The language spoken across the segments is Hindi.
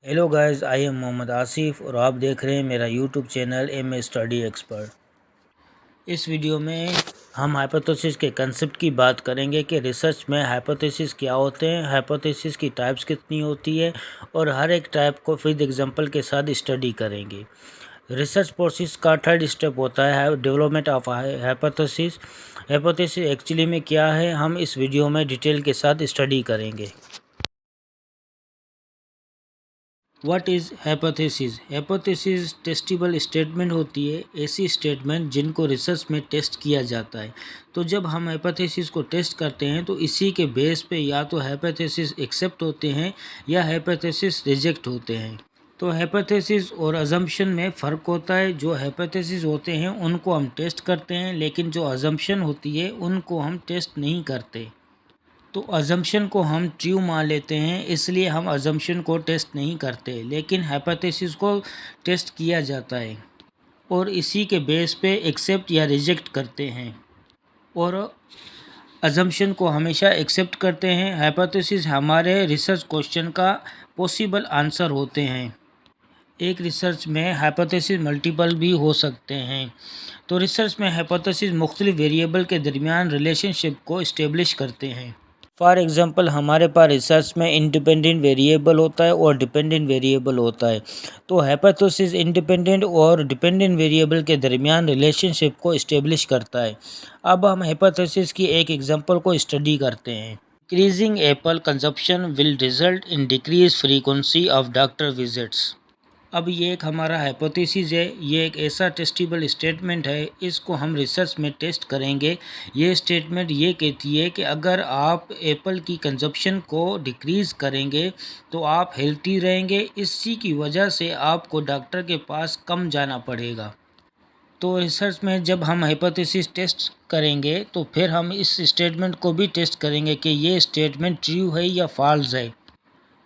Hello guys, I am Mohammad Asif और आप देख रहे हैं मेरा YouTube channel M A study expert. इस वीडियो में हम हाइपोथेसिस के कंसेप्ट की बात करेंगे कि रिसर्च में हाइपोथेसिस क्या होते हैं, हाइपोथेसिस की टाइप्स कितनी होती है और हर एक टाइप को विद एग्जांपल के साथ स्टडी करेंगे। रिसर्च प्रोसेस का थर्ड स्टेप होता है development of hypothesis. Hypothesis actually में क्या है, हम इस वीडियो में डिटेल के साथ स्टडी करेंगे। What is hypothesis? Hypothesis testable statement होती है, ऐसी स्टेटमेंट जिनको रिसर्च में टेस्ट किया जाता है। तो जब हम हाइपोथेसिस को टेस्ट करते हैं तो इसी के बेस पे या तो हाइपोथेसिस एक्सेप्ट होते हैं या हाइपोथेसिस रिजेक्ट होते हैं। तो हाइपोथेसिस और अजम्पशन में फ़र्क होता है। जो हाइपोथेसिस होते हैं उनको हम टेस्ट करते हैं, लेकिन जो अजम्पशन होती है उनको हम टेस्ट नहीं करते। तो अजम्पशन को हम ट्रू मान लेते हैं, इसलिए हम अजम्पशन को टेस्ट नहीं करते, लेकिन हाइपोथेसिस को टेस्ट किया जाता है और इसी के बेस पे एक्सेप्ट या रिजेक्ट करते हैं। और अजम्पशन को हमेशा एक्सेप्ट करते हैं। हाइपोथेसिस हमारे रिसर्च क्वेश्चन का पॉसिबल आंसर होते हैं। एक रिसर्च में हाइपोथेसिस मल्टीपल भी हो सकते हैं। तो रिसर्च में हाइपोथेसिस मुख्तलिफ वेरिएबल के दरमियान रिलेशनशिप को इस्टेब्लिश करते हैं। फॉर एग्ज़ाम्पल हमारे पास रिसर्च में इंडिपेंडेंट वेरिएबल होता है और डिपेंडेंट वेरिएबल होता है। तो हाइपोथेसिस इंडिपेंडेंट और डिपेंडेंट वेरिएबल के दरमियान रिलेशनशिप को इस्टेब्लिश करता है। अब हम हाइपोथेसिस की एक एग्जांपल को स्टडी करते हैं। Increasing Apple consumption will result in decrease frequency of doctor visits. अब ये एक हमारा हाइपोथेसिस है, ये एक ऐसा टेस्टेबल स्टेटमेंट है, इसको हम रिसर्च में टेस्ट करेंगे। ये स्टेटमेंट ये कहती है कि अगर आप एप्पल की कंजप्शन को डिक्रीज़ करेंगे तो आप हेल्थी रहेंगे, इसी की वजह से आपको डॉक्टर के पास कम जाना पड़ेगा। तो रिसर्च में जब हम हाइपोथेसिस टेस्ट करेंगे तो फिर हम इस स्टेटमेंट को भी टेस्ट करेंगे कि ये स्टेटमेंट ट्रू है या फॉल्स है।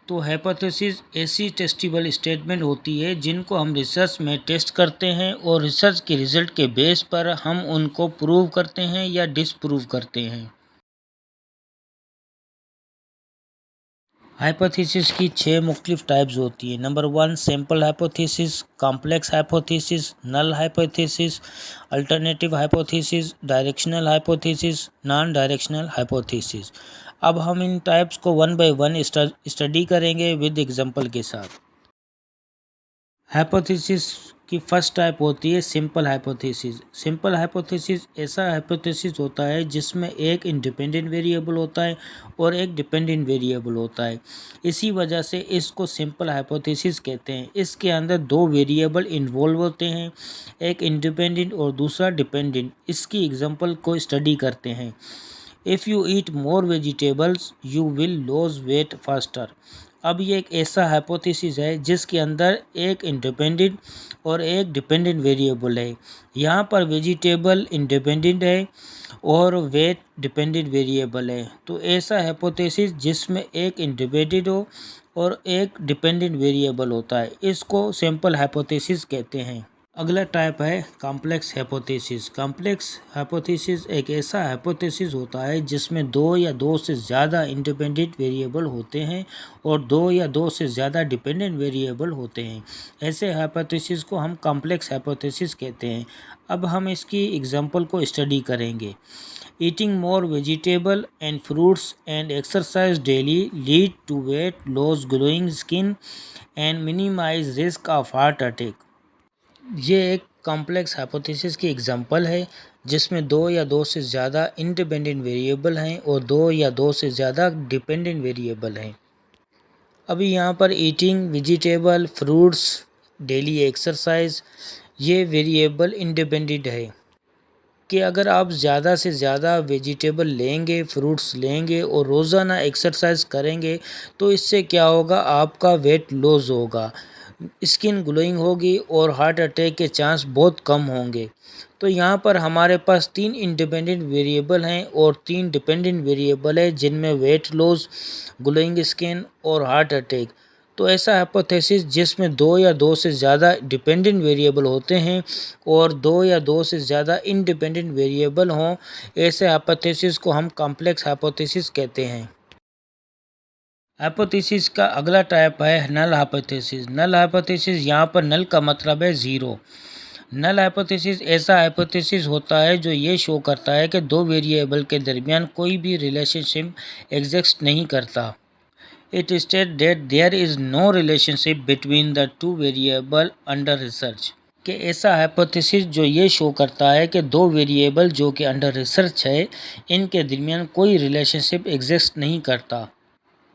तो हाइपोथेसिस ऐसी टेस्टेबल स्टेटमेंट होती है जिनको हम रिसर्च में टेस्ट करते हैं और रिसर्च के रिजल्ट के बेस पर हम उनको प्रूव करते हैं या डिसप्रूव करते हैं। हाइपोथेसिस की 6 मुख्तलिफ टाइप्स होती है। Number 1 simple hypothesis, complex hypothesis, null hypothesis, alternative hypothesis, directional hypothesis, non directional hypothesis. अब हम इन टाइप्स को वन बाय वन स्टडी करेंगे विद एग्जांपल के साथ। हाइपोथेसिस की फर्स्ट टाइप होती है सिंपल हाइपोथेसिस। सिंपल हाइपोथेसिस ऐसा हाइपोथेसिस होता है जिसमें एक इंडिपेंडेंट वेरिएबल होता है और एक डिपेंडेंट वेरिएबल होता है। इसी वजह से इसको सिंपल हाइपोथेसिस कहते हैं। इसके अंदर दो वेरिएबल इन्वॉल्व होते हैं, एक इंडिपेंडेंट और दूसरा डिपेंडेंट। इसकी एग्जांपल को स्टडी करते हैं। If you eat more vegetables you will lose weight faster. अब ये एक ऐसा हाइपोथेसिस है जिसके अंदर एक इंडिपेंडेंट और एक डिपेंडेंट वेरिएबल है। यहाँ पर वेजिटेबल इंडिपेंडेंट है और वेट डिपेंडेंट वेरिएबल है। तो ऐसा हाइपोथेसिस जिसमें एक इंडिपेंडेंट हो और एक डिपेंडेंट वेरिएबल होता है, इसको सिंपल हाइपोथेसिस कहते हैं। अगला टाइप है कॉम्प्लेक्स हाइपोथेसिस। कॉम्प्लेक्स हाइपोथेसिस एक ऐसा हाइपोथेसिस होता है जिसमें दो या दो से ज़्यादा इंडिपेंडेंट वेरिएबल होते हैं और दो या दो से ज़्यादा डिपेंडेंट वेरिएबल होते हैं। ऐसे हाइपोथेसिस को हम कॉम्प्लेक्स हाइपोथेसिस कहते हैं। अब हम इसकी एग्जांपल को स्टडी करेंगे। Eating more vegetable and fruits and exercise daily lead to weight loss, glowing skin and minimize risk of heart attack. ये एक कॉम्प्लेक्स हाइपोथेसिस की एग्जांपल है जिसमें दो या दो से ज़्यादा इंडिपेंडेंट वेरिएबल हैं और दो या दो से ज़्यादा डिपेंडेंट वेरिएबल हैं। अभी यहाँ पर eating vegetable, fruits, daily exercise, ये वेरिएबल इंडिपेंडेंट है कि अगर आप ज़्यादा से ज़्यादा वेजिटेबल लेंगे, फ्रूट्स लेंगे और रोज़ाना एक्सरसाइज करेंगे तो इससे क्या होगा, आपका वेट लॉस होगा, स्किन ग्लोइंग होगी और हार्ट अटैक के चांस बहुत कम होंगे। तो यहाँ पर हमारे पास तीन इंडिपेंडेंट वेरिएबल हैं और तीन डिपेंडेंट वेरिएबल है जिनमें वेट लॉस, ग्लोइंग स्किन और हार्ट अटैक। तो ऐसा हाइपोथेसिस जिसमें दो या दो से ज़्यादा डिपेंडेंट वेरिएबल होते हैं और दो या दो से ज़्यादा इंडिपेंडेंट वेरिएबल हों, ऐसे हाइपोथेसिस को हम कॉम्प्लेक्स हाइपोथेसिस कहते हैं। हाइपोथेसिस का अगला टाइप है नल हाइपोथेसिस। नल हाइपोथेसिस, यहाँ पर नल का मतलब है ज़ीरो। नल हाइपोथेसिस ऐसा हाइपोथेसिस होता है जो ये शो करता है कि दो वेरिएबल के दरमियान कोई भी रिलेशनशिप एग्जिस्ट नहीं करता। It state that there is no relationship between the two variable under research. कि ऐसा हाइपोथेसिस जो ये शो करता है कि दो वेरिएबल जो कि अंडर रिसर्च है, इनके दरमियान कोई रिलेशनशिप एग्जिस्ट नहीं करता।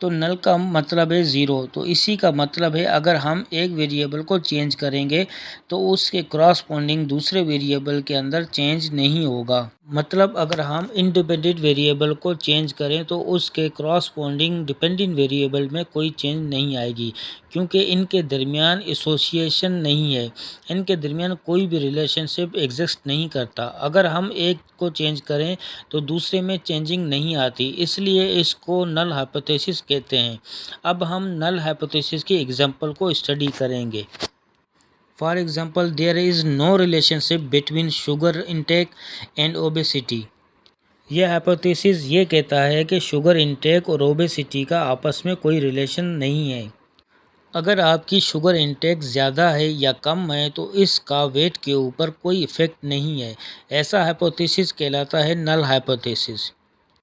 तो नल का मतलब है ज़ीरो। तो इसी का मतलब है अगर हम एक वेरिएबल को चेंज करेंगे तो उसके क्रॉसपोंडिंग दूसरे वेरिएबल के अंदर चेंज नहीं होगा। मतलब अगर हम इंडिपेंडेंट वेरिएबल को चेंज करें तो उसके क्रॉसपोंडिंग डिपेंडेंट वेरिएबल में कोई चेंज नहीं आएगी, क्योंकि इनके दरमियान एसोसिएशन नहीं है, इनके दरमियान कोई भी रिलेशनशिप एग्जिस्ट नहीं करता। अगर हम एक को चेंज करें तो दूसरे में चेंजिंग नहीं आती, इसलिए इसको नल हाइपोथेसिस कहते हैं। अब हम नल हाइपोथेसिस की एग्जांपल को स्टडी करेंगे। For example, there is no relationship between sugar intake and obesity. यह हाइपोथेसिस ये कहता है कि शुगर इंटेक और ओबेसिटी का आपस में कोई रिलेशन नहीं है। अगर आपकी शुगर इंटेक ज़्यादा है या कम है तो इसका वेट के ऊपर कोई इफ़ेक्ट नहीं है। ऐसा हाइपोथेसिस कहलाता है नल हाइपोथेसिस।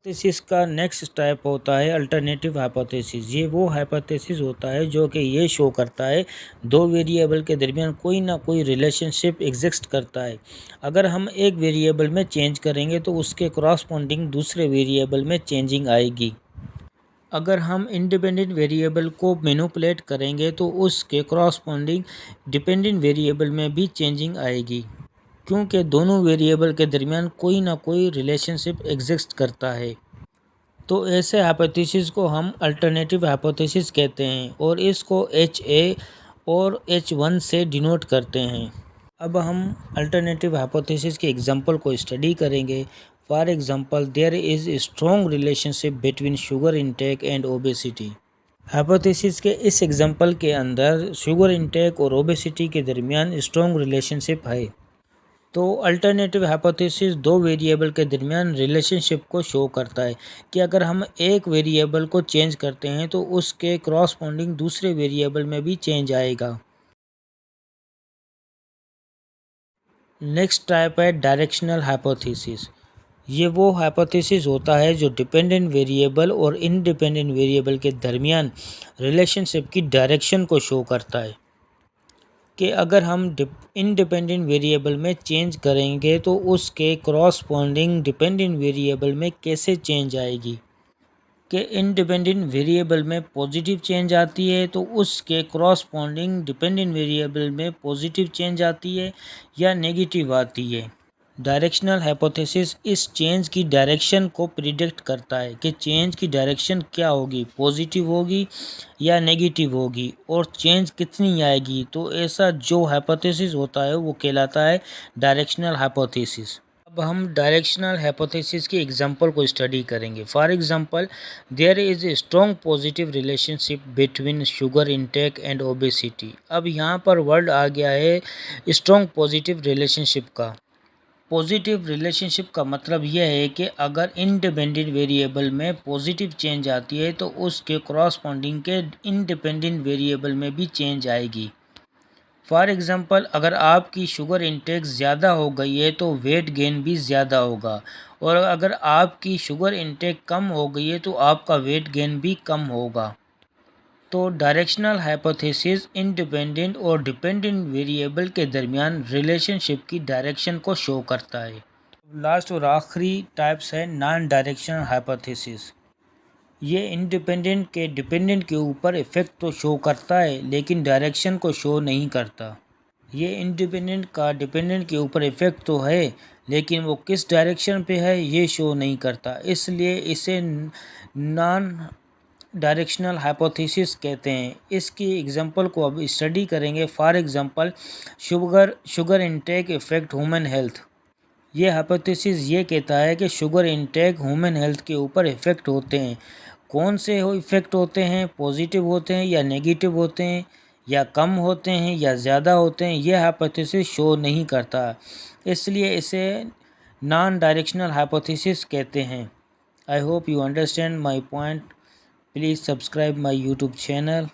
हाइपोथेसिस का नेक्स्ट टाइप होता है अल्टरनेटिव हाइपोथेसिस। ये वो हाइपोथेसिस होता है जो कि ये शो करता है दो वेरिएबल के दरमियान कोई ना कोई रिलेशनशिप एग्जिस्ट करता है। अगर हम एक वेरिएबल में चेंज करेंगे तो उसके क्रॉसपोंडिंग दूसरे वेरिएबल में चेंजिंग आएगी। अगर हम इंडिपेंडेंट वेरिएबल को मैनिपुलेट करेंगे तो उसके क्रॉसपोंडिंग डिपेंडेंट वेरिएबल में भी चेंजिंग आएगी, क्योंकि दोनों वेरिएबल के दरमियान कोई ना कोई रिलेशनशिप एग्जिस्ट करता है। तो ऐसे हाइपोथेसिस को हम अल्टरनेटिव हाइपोथेसिस कहते हैं और इसको HA और H1 से डिनोट करते हैं। अब हम अल्टरनेटिव हाइपोथेसिस के एग्जांपल को स्टडी करेंगे। For example, there is a strong relationship between sugar intake and obesity. Hypothesis के इस एग्जांपल के अंदर शुगर इंटेक और ओबेसिटी के दरमियान स्ट्रॉन्ग रिलेशनशिप है। तो अल्टरनेटिव हाइपोथेसिस दो वेरिएबल के दरमियान रिलेशनशिप को शो करता है कि अगर हम एक वेरिएबल को चेंज करते हैं तो उसके क्रॉसपोंडिंग दूसरे वेरिएबल में भी चेंज आएगा। नेक्स्ट टाइप है डायरेक्शनल हाइपोथेसिस। ये वो हाइपोथेसिस होता है जो डिपेंडेंट वेरिएबल और इंडिपेंडेंट वेरिएबल के दरमियान रिलेशनशिप की डायरेक्शन को शो करता है। कि अगर हम इंडिपेंडेंट वेरिएबल में चेंज करेंगे तो उसके क्रॉसपोंडिंग डिपेंडेंट वेरिएबल में कैसे चेंज आएगी। कि इंडिपेंडेंट वेरिएबल में पॉजिटिव चेंज आती है तो उसके क्रॉसपोंडिंग डिपेंडेंट वेरिएबल में पॉजिटिव चेंज आती है या नेगेटिव आती है। डायरेक्शनल हाइपोथेसिस इस चेंज की डायरेक्शन को प्रिडिक्ट करता है कि चेंज की डायरेक्शन क्या होगी, पॉजिटिव होगी या नेगेटिव होगी और चेंज कितनी आएगी। तो ऐसा जो हाइपोथेसिस होता है वो कहलाता है डायरेक्शनल हाइपोथेसिस। अब हम डायरेक्शनल हाइपोथेसिस की एग्जांपल को स्टडी करेंगे। For example, there is a strong positive relationship between sugar intake and obesity. अब यहाँ पर वर्ड आ गया है स्ट्रॉन्ग पॉजिटिव रिलेशनशिप का। पॉजिटिव रिलेशनशिप का मतलब यह है कि अगर इंडिपेंडेंट वेरिएबल में पॉजिटिव चेंज आती है तो उसके क्रॉसपोंडिंग के इंडिपेंडेंट वेरिएबल में भी चेंज आएगी। फॉर एग्जांपल, अगर आपकी शुगर इंटेक ज़्यादा हो गई है तो वेट गेन भी ज़्यादा होगा, और अगर आपकी शुगर इंटेक कम हो गई है तो आपका वेट गेन भी कम होगा। तो डायरेक्शनल हाइपोथेसिस इंडिपेंडेंट और डिपेंडेंट वेरिएबल के दरमियान रिलेशनशिप की डायरेक्शन को शो करता है। लास्ट और आखिरी टाइप्स है नॉन डायरेक्शनल हाइपोथेसिस। ये इंडिपेंडेंट के डिपेंडेंट के ऊपर इफ़ेक्ट तो शो करता है लेकिन डायरेक्शन को शो नहीं करता। ये इंडिपेंडेंट का डिपेंडेंट के ऊपर इफ़ेक्ट तो है लेकिन वो किस डायरेक्शन पे है ये शो नहीं करता, इसलिए इसे नॉन डायरेक्शनल हाइपोथेसिस कहते हैं। इसकी एग्जांपल को अब स्टडी करेंगे। For example, sugar intake effect human health. ये हाइपोथेसिस ये कहता है कि शुगर इंटेक ह्यूमन हेल्थ के ऊपर इफ़ेक्ट होते हैं। कौन से इफ़ेक्ट होते हैं, पॉजिटिव होते हैं या नेगेटिव होते हैं, या कम होते हैं या ज़्यादा होते हैं, यह हाइपोथेसिस शो नहीं करता, इसलिए इसे नॉन डायरेक्शनल हाइपोथेसिस कहते हैं। I hope you understand my point. Please subscribe my YouTube channel.